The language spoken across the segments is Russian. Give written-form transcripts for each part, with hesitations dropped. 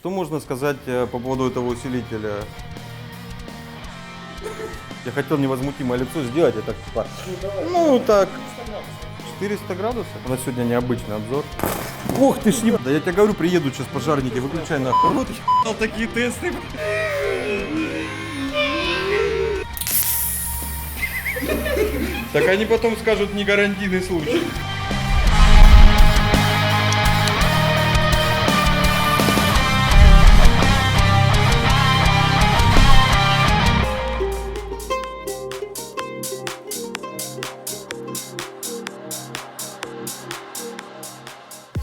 Что можно сказать по поводу этого усилителя? Я хотел невозмутимое лицо сделать, это типа, ну так, 400 градусов. У нас сегодня необычный обзор. Ох ты ж не... Да я тебе говорю, приедут сейчас пожарники, выключай нахуй. Вот ебал такие тесты. Так они потом скажут, не гарантийный случай.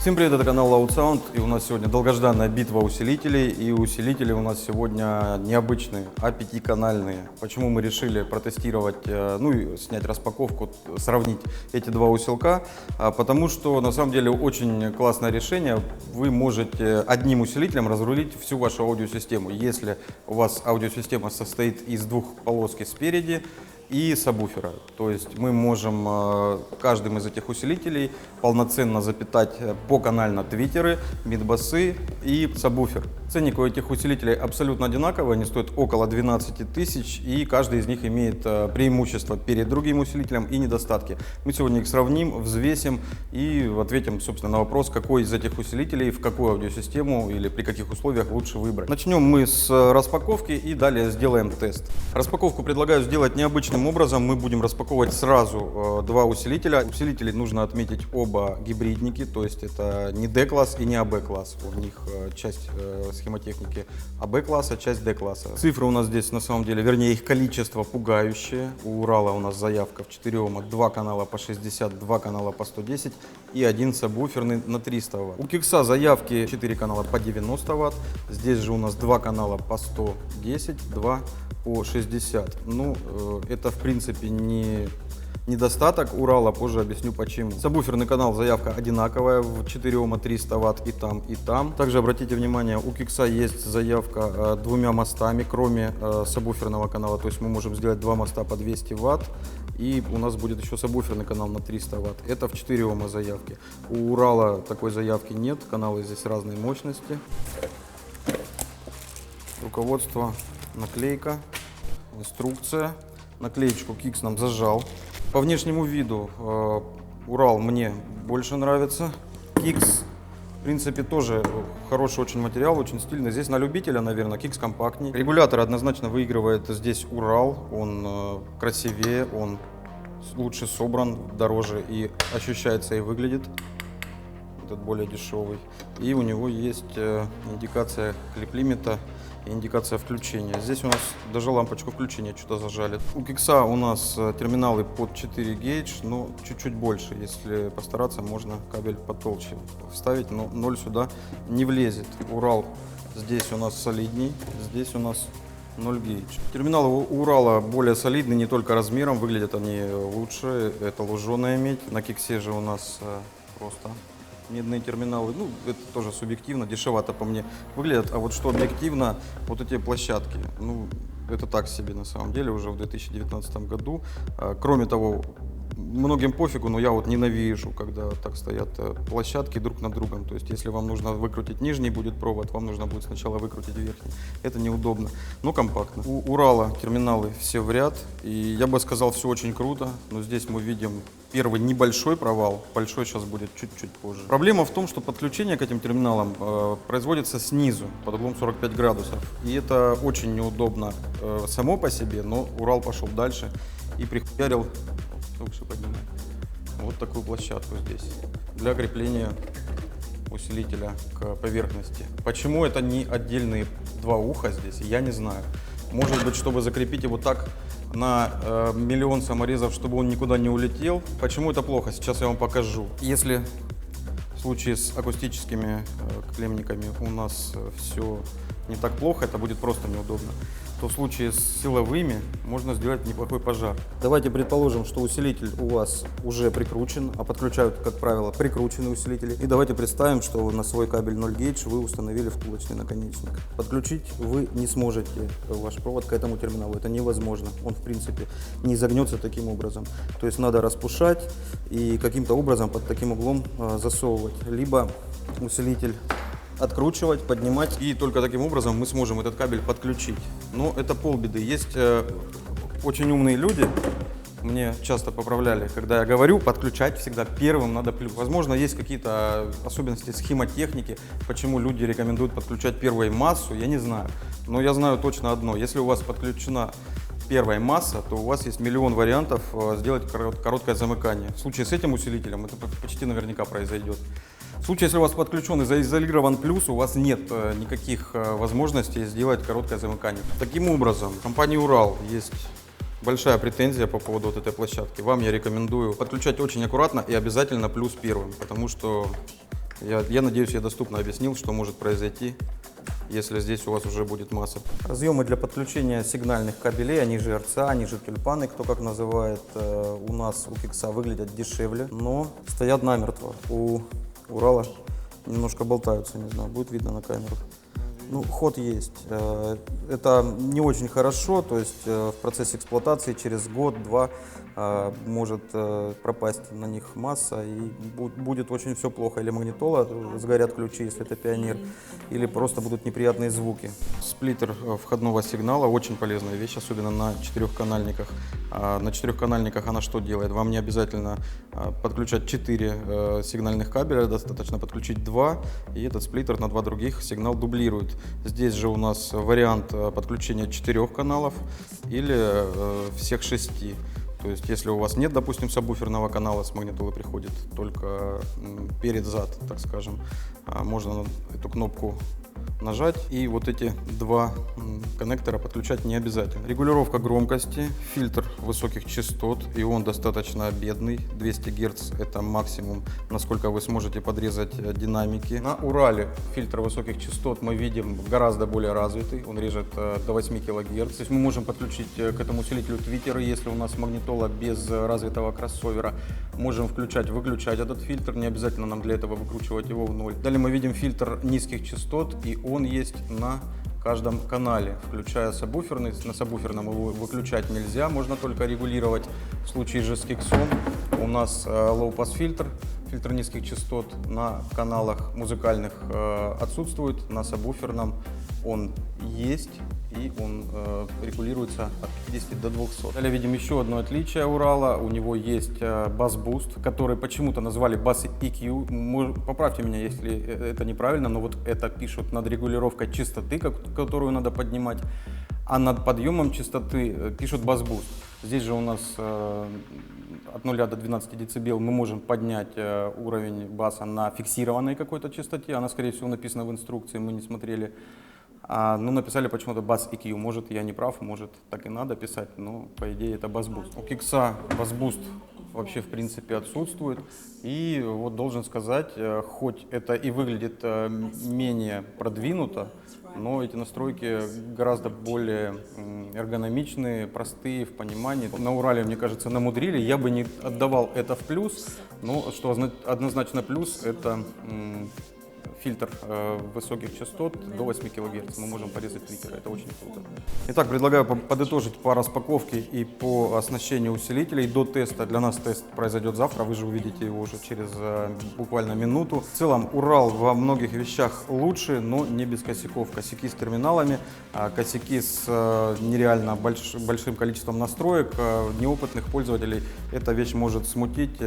Всем привет, это канал Loud Sound, и у нас сегодня долгожданная битва усилителей, и усилители у нас сегодня необычные, а пятиканальные. Почему мы решили протестировать, ну и снять распаковку, сравнить эти два усилка? Потому что на самом деле очень классное решение, вы можете одним усилителем разрулить всю вашу аудиосистему, если у вас аудиосистема состоит из двух полоски спереди и сабвуфера. То есть мы можем каждым из этих усилителей полноценно запитать поканально твитеры, мидбасы и сабвуфер. Ценник у этих усилителей абсолютно одинаковый, они стоят около 12 тысяч, и каждый из них имеет преимущества перед другим усилителем и недостатки. Мы сегодня их сравним, взвесим и ответим, собственно, на вопрос, какой из этих усилителей в какую аудиосистему или при каких условиях лучше выбрать. Начнем мы с распаковки и далее сделаем тест. Распаковку предлагаю сделать необычным образом. Мы будем распаковывать сразу два усилителя. Усилители нужно отметить оба гибридники, то есть это не D-класс и не AB-класс. У них часть схемотехники AB-класса, часть D-класса. Цифры у нас здесь на самом деле, вернее их количество пугающее. У Урала у нас заявка в 4 Ома, 2 канала по 60, 2 канала по 110 и один сабвуферный на 300 Вт. У Кикса заявки 4 канала по 90 Вт. Здесь же у нас 2 канала по 110, 2 по 60. Ну, это в принципе не недостаток Урала, позже объясню почему. Сабвуферный канал заявка одинаковая в 4 Ома 300 Вт и там, и там. Также обратите внимание, у Кикса есть заявка двумя мостами, кроме сабвуферного канала, то есть мы можем сделать два моста по 200 Вт. И у нас будет еще сабвуферный канал на 300 Вт. Это в 4 Ома заявки. У Урала такой заявки нет, каналы здесь разной мощности. Руководство, наклейка, инструкция. Наклеечку Кикс нам зажал. По внешнему виду Урал мне больше нравится. Кикс, в принципе, тоже хороший очень материал, очень стильный. Здесь на любителя, наверное, Кикс компактнее. Регулятор однозначно выигрывает здесь Урал. Он красивее, он лучше собран, дороже и ощущается и выглядит. Этот более дешевый. И у него есть индикация клип-лимита и индикация включения. Здесь у нас даже лампочку включения что-то зажали. У Кикса у нас терминалы под 4 гейдж, но чуть-чуть больше. Если постараться, можно кабель потолще вставить, но 0 сюда не влезет. Урал здесь у нас солидней, здесь у нас 0 гейдж. Терминалы у Урала более солидны не только размером, выглядят они лучше. Это луженая медь. На Киксе же у нас просто медные терминалы, ну, это тоже субъективно, дешевато по мне выглядят, а вот что объективно, вот эти площадки, ну, это так себе на самом деле уже в 2019 году. Кроме того, многим пофигу, но я вот ненавижу, когда так стоят площадки друг над другом. То есть, если вам нужно выкрутить нижний будет провод, вам нужно будет сначала выкрутить верхний. Это неудобно, но компактно. У Урала терминалы все в ряд, и я бы сказал, все очень круто, но здесь мы видим первый небольшой провал, большой сейчас будет чуть-чуть позже. Проблема в том, что подключение к этим терминалам производится снизу, под углом 45 градусов. И это очень неудобно само по себе, но Урал пошел дальше и прихуярил, выше поднимаю, вот такую площадку здесь для крепления усилителя к поверхности. Почему это не отдельные два уха здесь, я не знаю. Может быть, чтобы закрепить его так на миллион саморезов, чтобы он никуда не улетел. Почему это плохо? Сейчас я вам покажу. Если в случае с акустическими клемниками у нас все не так плохо, это будет просто неудобно, то в случае с силовыми можно сделать неплохой пожар. Давайте предположим, что усилитель у вас уже прикручен, а подключают, как правило, прикрученные усилители. И давайте представим, что на свой кабель 0 гейдж вы установили втулочный наконечник. Подключить вы не сможете ваш провод к этому терминалу, это невозможно. Он, в принципе, не загнется таким образом. То есть надо распушать и каким-то образом под таким углом засовывать. Либо усилитель откручивать, поднимать. И только таким образом мы сможем этот кабель подключить. Но это полбеды. Есть очень умные люди, мне часто поправляли, когда я говорю, подключать всегда первым надо плюс. Возможно, есть какие-то особенности схемотехники, почему люди рекомендуют подключать первой массу, я не знаю. Но я знаю точно одно, если у вас подключена первая масса, то у вас есть миллион вариантов сделать короткое замыкание. В случае с этим усилителем это почти наверняка произойдет. В случае, если у вас подключен и заизолирован плюс, у вас нет никаких возможностей сделать короткое замыкание. Таким образом, в компании Урал есть большая претензия по поводу вот этой площадки. Вам я рекомендую подключать очень аккуратно и обязательно плюс первым, потому что я надеюсь, я доступно объяснил, что может произойти, если здесь у вас уже будет масса. Разъемы для подключения сигнальных кабелей, они же РЦА, они же тюльпаны, кто как называет, у нас у Кикса выглядят дешевле, но стоят намертво. У Урала немножко болтаются, не знаю, будет видно на камерах. Ну, ход есть. Это не очень хорошо, то есть в процессе эксплуатации через год-два может пропасть на них масса и будет очень все плохо. Или магнитола, сгорят ключи, если это Пионер, или просто будут неприятные звуки. Сплиттер входного сигнала очень полезная вещь, особенно на четырехканальниках. На четырехканальниках она что делает? Вам не обязательно подключать 4 сигнальных кабеля, достаточно подключить 2, и этот сплиттер на 2 других сигнал дублирует. Здесь же у нас вариант подключения 4 каналов или всех 6. То есть, если у вас нет, допустим, сабвуферного канала, с магнитолы приходит только перед-зад, так скажем, можно эту кнопку нажать, и вот эти 2 коннектора подключать не обязательно. Регулировка громкости, фильтр высоких частот, и он достаточно бедный, 200 Гц это максимум, насколько вы сможете подрезать динамики. На Урале фильтр высоких частот мы видим гораздо более развитый, он режет до 8 кГц. То есть мы можем подключить к этому усилителю твиттеры, если у нас магнитола без развитого кроссовера. Можем включать-выключать этот фильтр, не обязательно нам для этого выкручивать его в ноль. Далее мы видим фильтр низких частот, и он есть на каждом канале, включая сабвуферный. На сабвуферном его выключать нельзя, можно только регулировать. В случае же с Киксом у нас low-pass фильтр, фильтр низких частот на каналах музыкальных отсутствует, на сабвуферном он есть, и он регулируется от 50 до 200. Далее видим еще одно отличие Урала. У него есть бас-буст, который почему-то назвали бас EQ. Поправьте меня, если это неправильно, но вот это пишут над регулировкой частоты, которую надо поднимать, а над подъемом частоты пишут бас-буст. Здесь же у нас от 0 до 12 дБ мы можем поднять уровень баса на фиксированной какой-то частоте. Она, скорее всего, написана в инструкции, мы не смотрели. Ну, написали почему-то Bass EQ. Может, я не прав, может, так и надо писать, но, по идее, это бас-буст. У Кикса бас-буст вообще, в принципе, отсутствует. И вот должен сказать, хоть это и выглядит менее продвинуто, но эти настройки гораздо более эргономичные, простые в понимании. На Урале, мне кажется, намудрили. Я бы не отдавал это в плюс, но что однозначно плюс, это фильтр высоких частот до 8 кГц. Мы можем порезать твиттеры, это очень круто. Итак, предлагаю подытожить по распаковке и по оснащению усилителей до теста. Для нас тест произойдет завтра, вы же увидите его уже через буквально минуту. В целом, Урал во многих вещах лучше, но не без косяков. Косяки с терминалами, косяки с нереально большим количеством настроек. Неопытных пользователей эта вещь может смутить,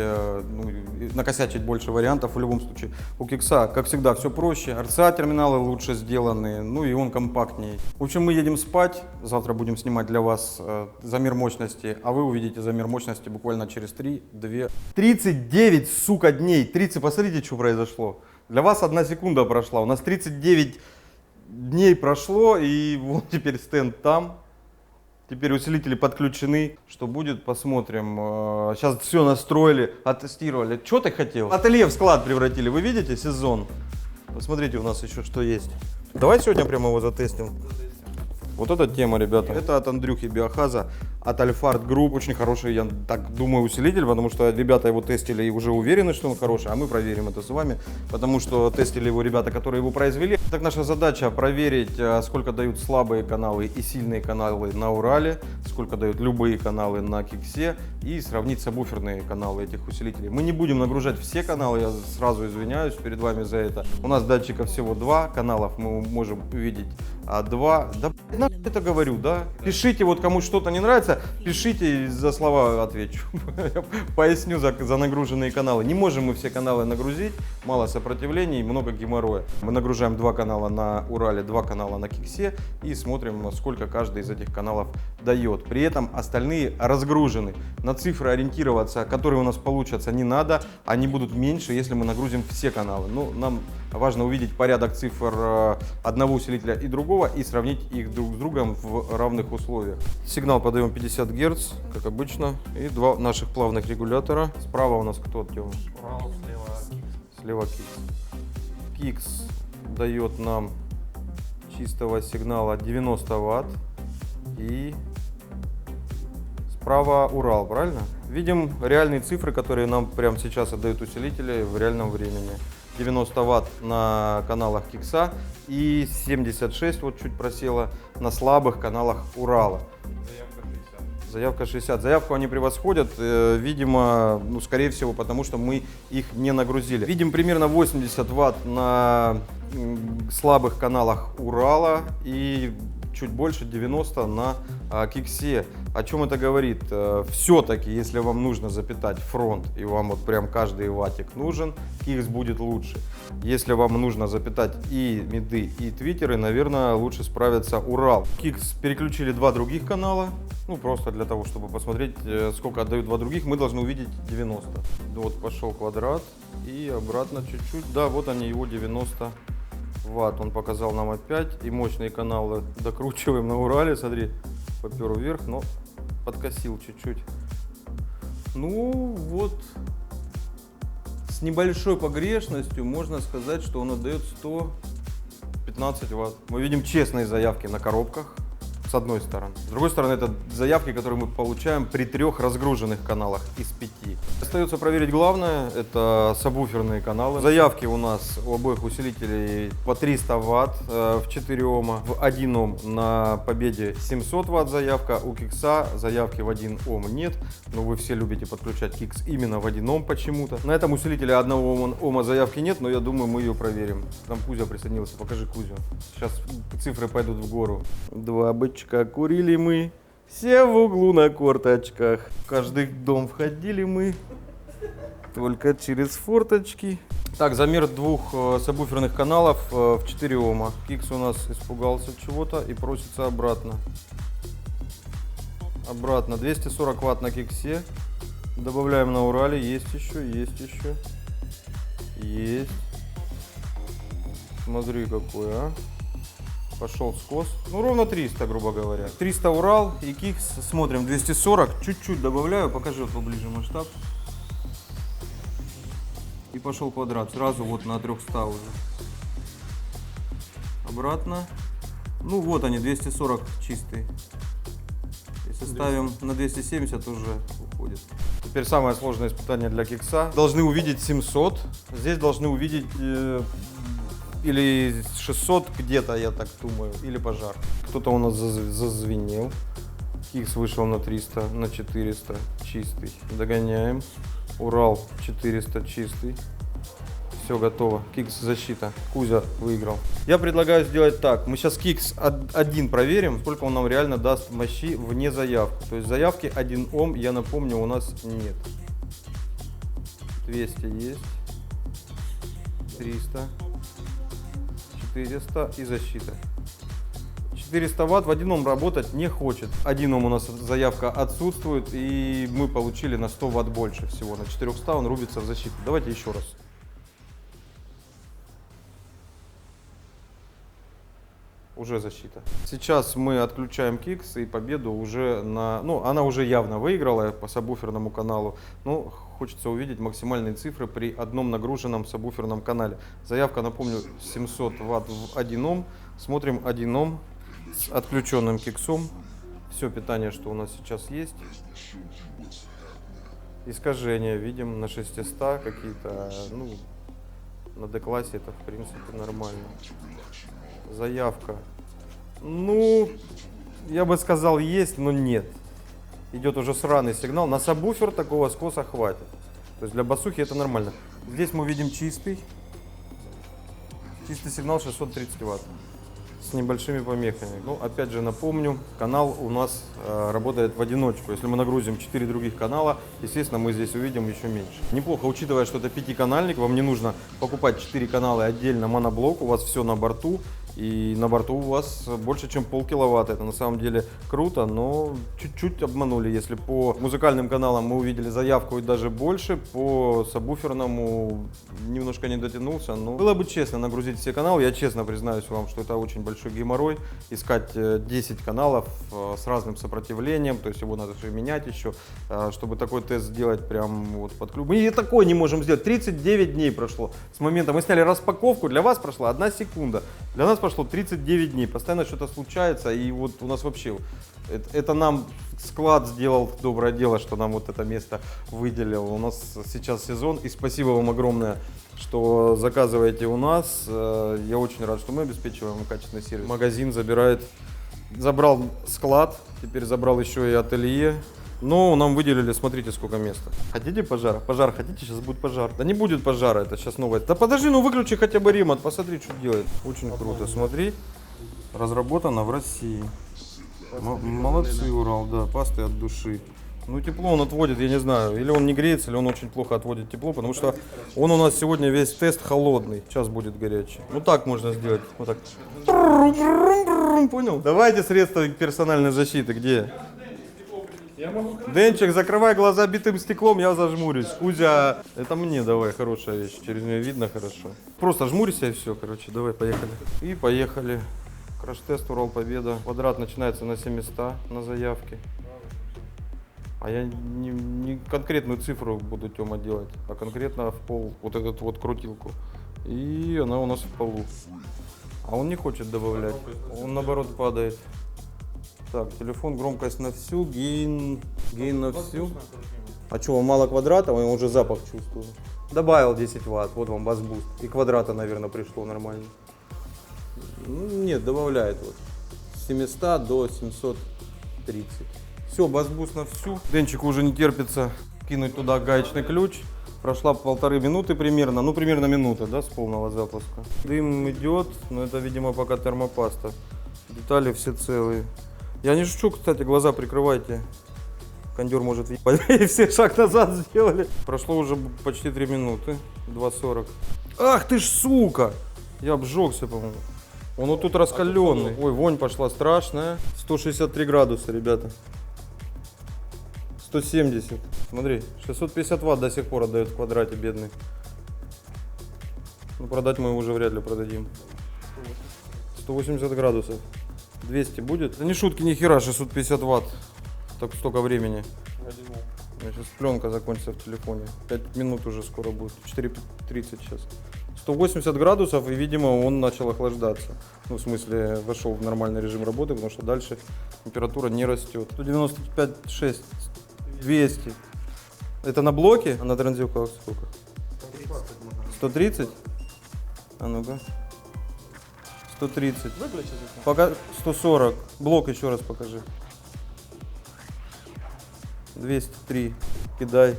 накосячить больше вариантов в любом случае. У Кикса, как всегда, все проще, RCA-терминалы лучше сделаны, ну и он компактнее. В общем, мы едем спать, завтра будем снимать для вас замер мощности, а вы увидите замер мощности буквально через 39, сука, дней. 30, посмотрите, что произошло. Для вас 1 секунда прошла, у нас 39 дней прошло, и вот теперь стенд там. Теперь усилители подключены. Что будет, посмотрим. Сейчас все настроили, оттестировали. Что ты хотел? Ателье в склад превратили. Вы видите сезон? Посмотрите, у нас еще что есть. Давай сегодня прямо его затестим. Вот эта тема, ребята. Это от Андрюхи Биохаза. от Alphard Group. Очень хороший, я так думаю, усилитель, потому что ребята его тестили и уже уверены, что он хороший, а мы проверим это с вами, потому что тестили его ребята, которые его произвели. Так наша задача проверить, сколько дают слабые каналы и сильные каналы на Урале, сколько дают любые каналы на Киксе и сравнить сабвуферные каналы этих усилителей. Мы не будем нагружать все каналы, я сразу извиняюсь перед вами за это. У нас датчиков всего 2, каналов мы можем увидеть 2. Да, это говорю, да? Пишите, вот кому что-то не нравится, пишите, за слова отвечу. Поясню за нагруженные каналы. Не можем мы все каналы нагрузить, мало сопротивлений, много геморроя. Мы нагружаем 2 канала на Урале, 2 канала на Киксе и смотрим, сколько каждый из этих каналов дает. При этом остальные разгружены. На цифры ориентироваться, которые у нас получатся, не надо. Они будут меньше, если мы нагрузим все каналы. Ну, нам важно увидеть порядок цифр одного усилителя и другого и сравнить их друг с другом в равных условиях. Сигнал подаем 50 Гц, как обычно, и 2 наших плавных регулятора. Справа у нас кто, Тёма? Урал, слева Кикс. Слева Кикс. Кикс дает нам чистого сигнала 90 Вт и справа Урал, правильно? Видим реальные цифры, которые нам прямо сейчас отдают усилители в реальном времени. 90 Вт на каналах Кикса и 76, вот чуть просело, на слабых каналах Урала. Заявка 60. Заявку они превосходят, видимо, ну, скорее всего, потому что мы их не нагрузили. Видим примерно 80 Вт на слабых каналах Урала и чуть больше 90 на Киксе. О чем это говорит? Все-таки, если вам нужно запитать фронт и вам вот прям каждый ватик нужен, Кикс будет лучше. Если вам нужно запитать и миды, и твиттеры, наверное, лучше справится Урал. Кикс переключили 2 других канала. Ну, просто для того, чтобы посмотреть, сколько отдают 2 других, мы должны увидеть 90. Вот пошел квадрат и обратно чуть-чуть. Да, вот они, его 90 Вт. Он показал нам опять. И мощные каналы докручиваем на Урале. Смотри, попер вверх, но подкосил чуть-чуть. Ну, вот с небольшой погрешностью можно сказать, что он отдает 115 Вт. Мы видим честные заявки на коробках. С одной стороны. С другой стороны, это заявки, которые мы получаем при 3 разгруженных каналах из 5. Остается проверить главное, это сабвуферные каналы. Заявки у нас у обоих усилителей по 300 Вт в 4 Ома. В 1 Ом на Победе 700 Вт заявка, у Кикса заявки в 1 Ом нет. Но вы все любите подключать Кикс именно в 1 Ом почему-то. На этом усилителе 1 Ома заявки нет, но я думаю, мы ее проверим. Там Кузя присоединился, покажи Кузю. Сейчас цифры пойдут в гору. 2 бычка курили мы, все в углу на корточках. В каждый дом входили мы, только через форточки. Так, замер 2 сабвуферных каналов в 4 Ома. Кикс у нас испугался чего-то и просится обратно. Обратно. 240 Вт на Киксе. Добавляем на Урале. Есть еще, есть еще. Есть. Смотри какой, а. Пошел скос. Ну, ровно 300, грубо говоря. 300 Урал и Кикс. Смотрим, 240. Чуть-чуть добавляю. Покажи вот поближе масштаб. И пошел квадрат. Сразу вот на 300 уже. Обратно. Ну, вот они, 240 чистый. Если ставим на 270, уже уходит. Теперь самое сложное испытание для Кикса. Должны увидеть 700. Здесь должны увидеть... или 600 где-то, я так думаю, или пожар. Кто-то у нас зазвенел. Кикс вышел на 300, на 400 чистый. Догоняем. Урал 400 чистый. Все готово. Кикс защита. Кузя выиграл. Я предлагаю сделать так. Мы сейчас Кикс 1 проверим, сколько он нам реально даст мощи вне заявки. То есть заявки 1 Ом, я напомню, у нас нет. 200 есть. 300. 400 и защита. 400 Вт в 1 Ом работать не хочет. 1 Ом у нас заявка отсутствует, и мы получили на 100 Вт больше всего. На 400 он рубится в защиту. Давайте еще раз. Уже защита. Сейчас мы отключаем Кикс и победу уже на... Ну, она уже явно выиграла по сабвуферному каналу. Но хочется увидеть максимальные цифры при одном нагруженном сабвуферном канале. Заявка, напомню, 700 Вт в 1 Ом. Смотрим 1 Ом с отключенным Киксом. Все питание, что у нас сейчас есть. Искажения видим на 600 какие-то, ну, на D-классе это в принципе нормально. Заявка. Ну, я бы сказал есть, но нет. Идет уже сраный сигнал. На сабвуфер такого скоса хватит. То есть для басухи это нормально. Здесь мы видим чистый сигнал 630 Вт. С небольшими помехами. Ну, опять же напомню, канал у нас работает в одиночку. Если мы нагрузим 4 других канала, естественно, мы здесь увидим еще меньше. Неплохо, учитывая, что это 5-канальник, вам не нужно покупать 4 канала и отдельно моноблок, у вас все на борту. И на борту у вас больше, чем полкиловатта. Это на самом деле круто, но чуть-чуть обманули. Если по музыкальным каналам мы увидели заявку и даже больше, по сабвуферному немножко не дотянулся. Но было бы честно нагрузить все каналы. Я честно признаюсь вам, что это очень большой геморрой. Искать 10 каналов с разным сопротивлением, то есть его надо все менять еще, чтобы такой тест сделать прям вот под ключ. Мы и такой не можем сделать. 39 дней прошло с момента. Мы сняли распаковку, для вас прошла 1 секунда. Для нас прошло 39 дней, постоянно что-то случается, и вот у нас вообще, это нам склад сделал доброе дело, что нам вот это место выделил. У нас сейчас сезон, и спасибо вам огромное, что заказываете у нас. Я очень рад, что мы обеспечиваем качественный сервис. Магазин забрал склад, теперь забрал еще и ателье. Но нам выделили, смотрите, сколько места. Хотите пожар? Пожар хотите? Сейчас будет пожар. Да не будет пожара, это сейчас новое. Да подожди, ну выключи хотя бы ремонт, посмотри, что делает. Очень круто, смотри. Разработано в России. Молодцы, Урал, да, пасты от души. Ну тепло он отводит, я не знаю, или он не греется, или он очень плохо отводит тепло, потому что он у нас сегодня весь тест холодный, сейчас будет горячий. Ну так можно сделать, вот так. Понял? Давайте средства персональной защиты, где? Денчик, закрывай глаза битым стеклом, я зажмурюсь. Кузя, это мне давай, хорошая вещь, через нее видно хорошо. Просто жмурься и все, короче, давай, поехали. И поехали. Краш-тест Урал Победа. Квадрат начинается на 700 на заявке. А я не конкретную цифру буду, Тёма, делать, а конкретно в пол, вот эту вот крутилку. И она у нас в полу. А он не хочет добавлять, он наоборот падает. Так, телефон, громкость на всю, гейн на всю. А что, он мало квадрата, он уже запах чувствует. Добавил 10 Вт, вот вам бас-буст. И квадрата, наверное, пришло нормально. Ну, нет, добавляет вот. С 700 до 730. Все, бас-буст на всю. Денчику уже не терпится кинуть туда гаечный ключ. Прошла 1,5 минуты примерно, ну примерно минута, да, с полного запуска. Дым идет, но это, видимо, пока термопаста. Детали все целые. Я не шучу, кстати, глаза прикрывайте. Кондер может въебать. И все шаг назад сделали. Прошло уже почти 3 минуты. 2:40. Ах ты ж сука! Я обжегся, по-моему. Он вот тут раскаленный. Ой, вонь пошла страшная. 163 градуса, ребята. 170. Смотри, 650 Вт до сих пор отдает в квадрате, бедный. Ну, продать мы его уже вряд ли продадим. 180 градусов. 200 будет? Это не шутки, ни хера, 650 Вт. Так столько времени. Сейчас пленка закончится в телефоне. 5 минут уже скоро будет. 4:30 сейчас. 180 градусов, и, видимо, он начал охлаждаться. Ну, в смысле, вошел в нормальный режим работы, потому что дальше температура не растет. 195,6. 200. Это на блоке? А на транзитках сколько? 130? А ну-ка. 130. Пока 140. Блок еще раз покажи. 203. Кидай.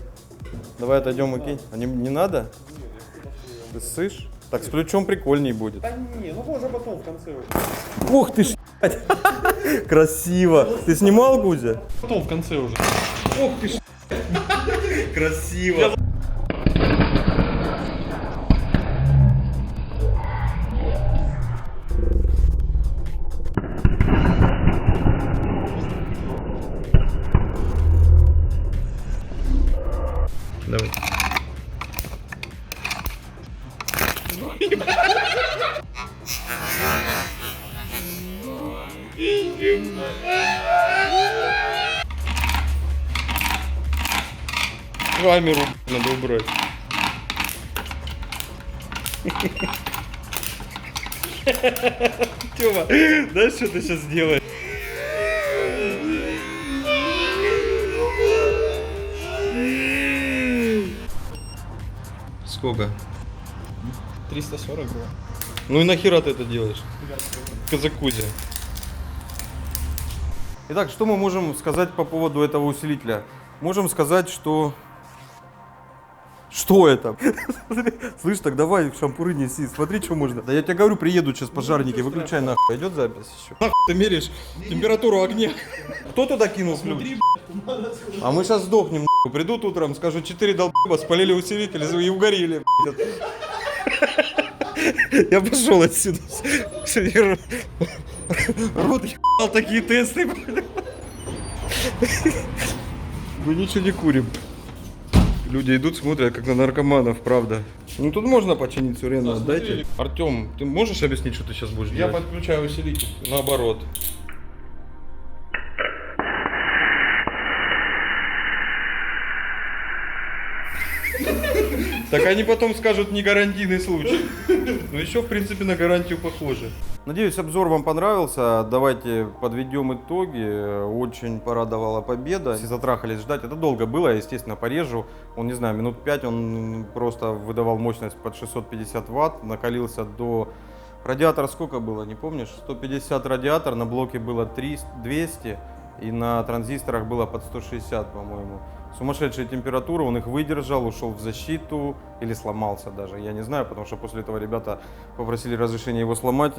Давай отойдем и кинь. А не надо? Ты ссышь? Так с ключом прикольней будет. Да не, ну уже потом в конце. Ух ты ж, красиво. Ты снимал, Гузя? Потом в конце уже. Ух ты ж, красиво. Давай. Камеру надо убрать. Тёма, знаешь, что ты сейчас сделаешь? Сколько? 340 было. Ну и нахера ты это делаешь? Казакузи. Итак, что мы можем сказать по поводу этого усилителя? Можем сказать, что... Что это? Слышь, так давай шампуры неси, смотри, что можно. Да я тебе говорю, приедут сейчас пожарники, выключай нахуй. Идет запись еще? Нахуй ты меряешь температуру огня. Кто туда кинул ключ? А мы сейчас сдохнем, нахуй. Придут утром, скажут, 4 долбоеба спалили усилитель и угорели, блядь. Я пошел отсюда. Рот ебал такие тесты. Мы ничего не курим. Люди идут, смотрят, как на наркоманов, правда. Ну тут можно починить все время, отдайте. Артем, ты можешь объяснить, что ты сейчас будешь Я делать? подключаю усилитель. Наоборот. Так они потом скажут, не гарантийный случай. Но еще, в принципе, на гарантию похоже. Надеюсь, обзор вам понравился. Давайте подведем итоги. Очень порадовала победа. Все затрахались ждать. Это долго было, я, естественно, порежу. Он, не знаю, минут 5 он просто выдавал мощность под 650 ватт. Накалился до... Радиатор сколько было, не помнишь? 150 радиатор, на блоке было 200 и на транзисторах было под 160, по-моему. Сумасшедшие температуры, он их выдержал, ушел в защиту или сломался даже, я не знаю, потому что после этого ребята попросили разрешения его сломать.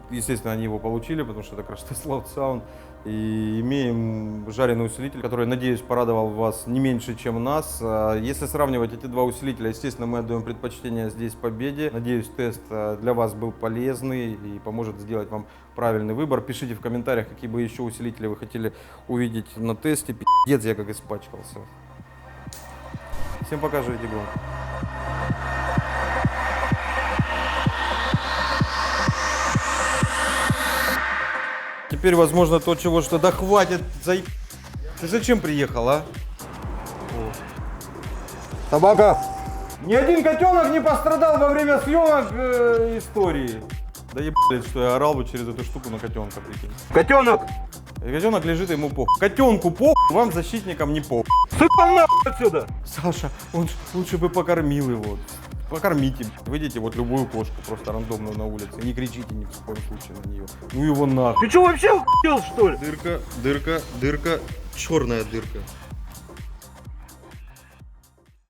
Естественно, они его получили, потому что это Crash Loud Sound. И имеем жареный усилитель, который, надеюсь, порадовал вас не меньше, чем нас. Если сравнивать эти два усилителя, естественно, мы отдаем предпочтение здесь победе. Надеюсь, тест для вас был полезный и поможет сделать вам правильный выбор. Пишите в комментариях, какие бы еще усилители вы хотели увидеть на тесте. Пиздец, я как испачкался. Всем пока, живите громко. Теперь, возможно, то, чего что... Да хватит, Ты зачем приехал, а? Собака! Ни один котенок не пострадал во время съемок истории. Да ебать, что я орал бы через эту штуку на котенка, прикинь. Котенок! И котенок лежит, ему пох. Котенку пох, вам, защитникам, не пох. Сука, нахуй отсюда! Саша, он лучше бы покормил его. Покормите. Выйдите вот любую кошку, просто рандомную на улице. Не кричите ни в коем случае на нее. Ну его нахуй. Ты что, вообще охуел, что ли? Дырка, дырка, дырка, черная дырка.